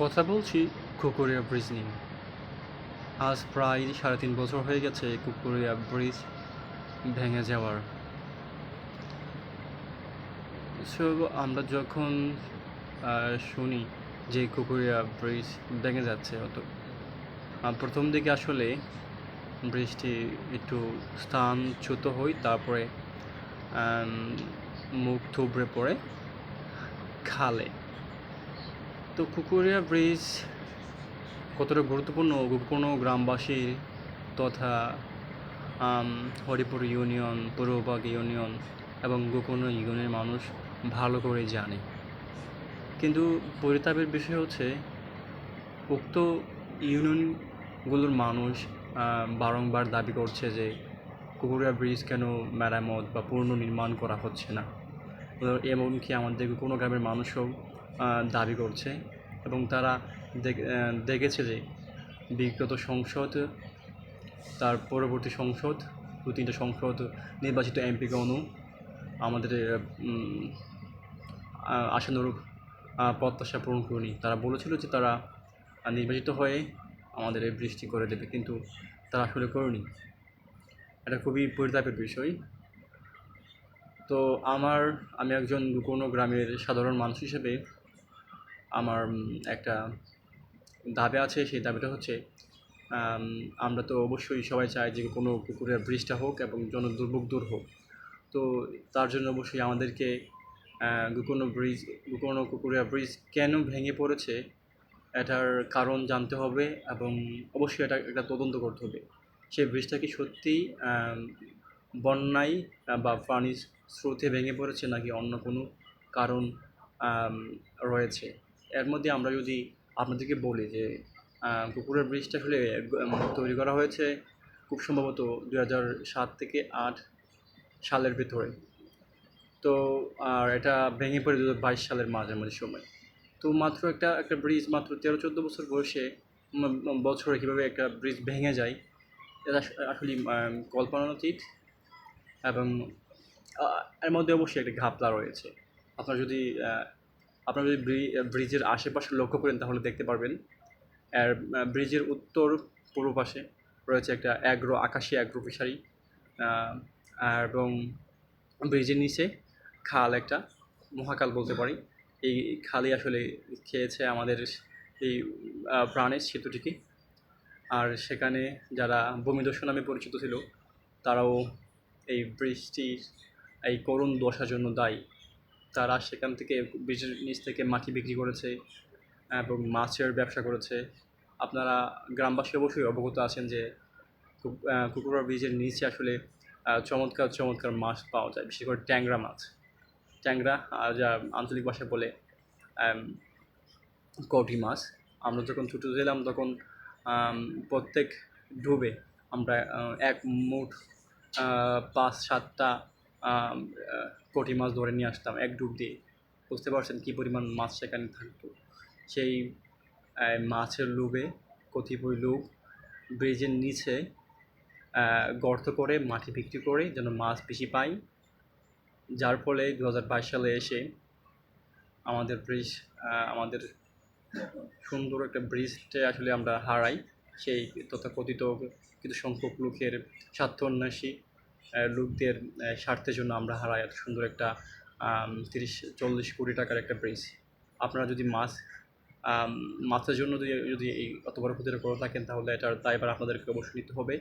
কথা বলছি কুকুরিয়া ব্রিজ নিয়ে। আজ প্রায় 3.5 বছর হয়ে গেছে কুকুরিয়া ব্রিজ ভেঙে যাওয়ার। সো আমরা যখন শুনি যে কুকুরিয়া ব্রিজ ভেঙে যাচ্ছে, প্রথম দিকে আসলে ব্রিজটি একটু স্থানচ্যুত হই, তারপরে মুখ থুবড়ে পড়ে খালে। তো কুকুরিয়া ব্রিজ কতটা গুরুত্বপূর্ণ গ্রামবাসী তথা হরিপুর ইউনিয়ন, পূর্ববাগ ইউনিয়ন এবং গোকর্ণ ইউনিয়নের মানুষ ভালো করে জানে। কিন্তু পরিতাপের বিষয় হচ্ছে, উক্ত ইউনিয়নগুলোর মানুষ বারংবার দাবি করছে যে কুকুরিয়া ব্রিজ কেন মেরামত বা পুনর্নির্মাণ করা হচ্ছে না। এমনকি আমাদের কোনো গ্রামের মানুষও দাবি করছে, এবং তারা দেখেছে যে বিগত সংসদ, তার পরবর্তী সংসদ, 2-3টা সংসদ নির্বাচিত এমপিগণও আমাদের আশানুরূপ প্রত্যাশা পূরণ করেনি। তারা বলেছিল যে তারা নির্বাচিত হয়ে আমাদের এই বৃষ্টি করে দেবে, কিন্তু তারা আসলে করেনি। এটা খুবই পরিতাপের বিষয়। তো আমি একজন কোনো গ্রামের সাধারণ মানুষ হিসেবে আমার একটা দাবি আছে। সেই দাবিটা হচ্ছে, আমরা তো অবশ্যই সবাই চাই যে কোনো পুকুরের ব্রিজটা হোক এবং জনদুর্ভোগ দূর হোক। তো তার জন্য অবশ্যই আমাদেরকে গোকর্ণ কুকুরিয়া ব্রিজ কেন ভেঙে পড়েছে এটার কারণ জানতে হবে, এবং অবশ্যই এটা একটা তদন্ত করতে হবে। সেই ব্রিজটা কি সত্যিই বন্যায় বা পানির স্রোতে ভেঙে পড়েছে, নাকি অন্য কোনো কারণ রয়েছে। এর মধ্যে আমরা যদি আপনাদেরকে বলি যে কুকুরের ব্রিজটা আসলে তৈরি করা হয়েছে খুব সম্ভবত 2007 থেকে 8 সালের ভেতরে। তো আর এটা ভেঙে পড়ে 2022 সালের মাঝামাঝি সময়। তো মাত্র একটা ব্রিজ মাত্র 13-14 বছর বছরে কীভাবে একটা ব্রিজ ভেঙে যায়, এটা আসলে কল্পনাতীত। এবং এর মধ্যে অবশ্যই একটা ঘাপলা রয়েছে। আপনারা যদি ব্রিজের আশেপাশে লক্ষ্য করেন তাহলে দেখতে পারবেন, আর ব্রিজের উত্তর পূর্ব পাশে রয়েছে একটা আকাশি অ্যাগ্রো ফিশারি, এবং ব্রিজের নিচে খাল, একটা মহাখাল বলতে পারি। এই খালই আসলে খেয়েছে আমাদের এই প্রাণের সেতুটিকে। আর সেখানে যারা ভূমিদস্যু নামে পরিচিত ছিল, তারাও এই বৃষ্টির এই করুণ দশার জন্য দায়ী। তারা সেখান থেকে ব্রিজের নিচ থেকে মাটি বিক্রি করেছে এবং মাছের ব্যবসা করেছে। আপনারা গ্রামবাসী অবশ্যই অবগত আছেন যে কুকুরা ব্রিজের নিচে আসলে চমৎকার চমৎকার মাছ পাওয়া যায়, বিশেষ করে ট্যাংরা, যা আঞ্চলিক ভাষায় বলে কটি মাছ। আমরা যখন ছোটো ছিলাম তখন প্রত্যেক ডুবে আমরা এক মুঠ 5-7টা কটি মাছ ধরে নিয়ে আসতাম এক ডুব দিয়ে। বুঝতে পারছেন কী পরিমাণ মাছ সেখানে থাকতো। সেই মাছের লোভে কতিপয় লোক ব্রিজের নিচে গর্ত করে মাটি বিক্রি করে যেন মাছ বেশি পায়, যার ফলে 2022 সালে এসে আমাদের সুন্দর একটা ব্রিজটা আসলে আমরা হারাই। সেই তথাকথিত কিছু সংখ্যক লোকের স্বার্থান্বেষী লোকদের স্বার্থের জন্য আমরা হারাই এত সুন্দর একটা 30-40 কোটি টাকার একটা ব্রিজ। আপনারা যদি মাছের জন্য যদি এই অত বড় ক্ষতিটা করে থাকেন, তাহলে এটার দায়ভার আপনাদেরকে অবশ্যই নিতে হবে।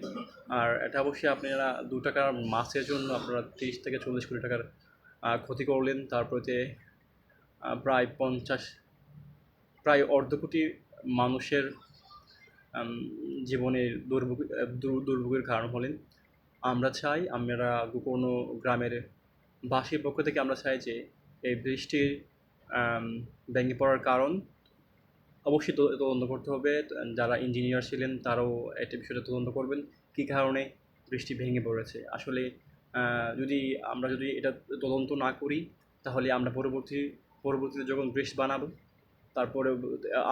আর এটা অবশ্যই আপনারা 2 টাকার মাছের জন্য আপনারা 30-40 কোটি টাকার ক্ষতি করলেন। তারপরে প্রায় অর্ধ কোটি মানুষের জীবনের দুর্ভোগের কারণ হলেন। আমরা কোনো গ্রামের বাসীর পক্ষ থেকে আমরা চাই যে এই বৃষ্টির ভেঙে পড়ার কারণ অবশ্যই তদন্ত করতে হবে। যারা ইঞ্জিনিয়ার ছিলেন তারাও এটা বিষয়টা তদন্ত করবেন, কী কারণে বৃষ্টি ভেঙে পড়েছে। আসলে আমরা যদি এটা তদন্ত না করি, তাহলে আমরা পরবর্তীতে যখন ব্রিজ বানাবো, তারপরে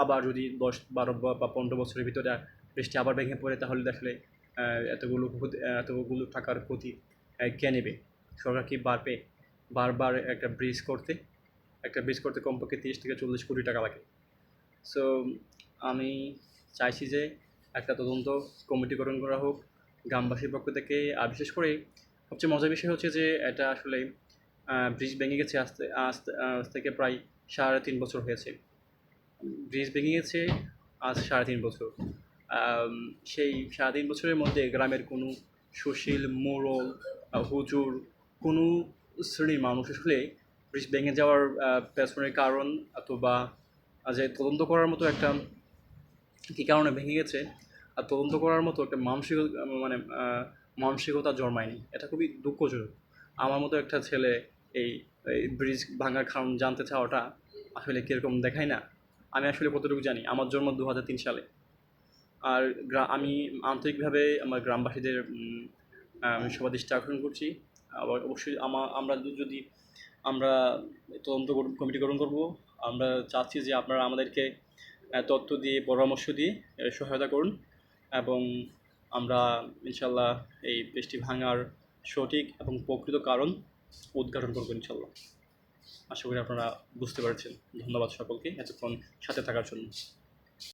আবার যদি 10-12 বা 15 বছরের ভিতরে বৃষ্টি আবার ভেঙে পড়ে, তাহলে আসলে এতগুলো টাকার ক্ষতি কে নেবে? সরকার কি বারবার একটা ব্রিজ করতে কমপক্ষে 30-40 কোটি টাকা লাগে। সো আমি চাইছি যে একটা তদন্ত কমিটি গঠন করা হোক গ্রামবাসীর পক্ষ থেকে। আর বিশেষ করে সবচেয়ে মজার বিষয় হচ্ছে যে এটা আসলে ব্রিজ ভেঙে গেছে আজ থেকে প্রায় 3.5 বছর হয়েছে। ব্রিজ ভেঙে গেছে আজ 3.5 বছর। সেই 3.5 বছরের মধ্যে গ্রামের কোনো সুশীল মোড়ল হুজুর কোনো শ্রেণীর মানুষ আসলে ব্রিজ ভেঙে যাওয়ার পেছনের কারণ অথবা যে তদন্ত করার মতো একটা কী কারণে ভেঙে গেছে আর তদন্ত করার মতো একটা মানে মানসিকতা জন্মায়নি। এটা খুবই দুঃখজনক। আমার মতো একটা ছেলে এই এই ব্রিজ ভাঙার কারণ জানতে চাওয়াটা আসলে কীরকম দেখায় না। আমি আসলে কতটুকু জানি, আমার জন্ম 2003 সালে। আর আমি আন্তরিকভাবে আমার গ্রামবাসীদের সমাদৃষ্টি আকর্ষণ করছি। আবার অবশ্যই আমরা যদি আমরা তদন্ত কমিটি গঠন করব। আমরা চাচ্ছি যে আপনারা আমাদেরকে তথ্য দিয়ে পরামর্শ দিয়ে সহায়তা করুন এবং আমরা ইনশাল্লাহ এই বৃষ্টি ভাঙার সঠিক এবং প্রকৃত কারণ উদ্ঘাটন করবো ইনশাল্লাহ। আশা করি আপনারা বুঝতে পারছেন। ধন্যবাদ সকলকে এতক্ষণ সাথে থাকার জন্য।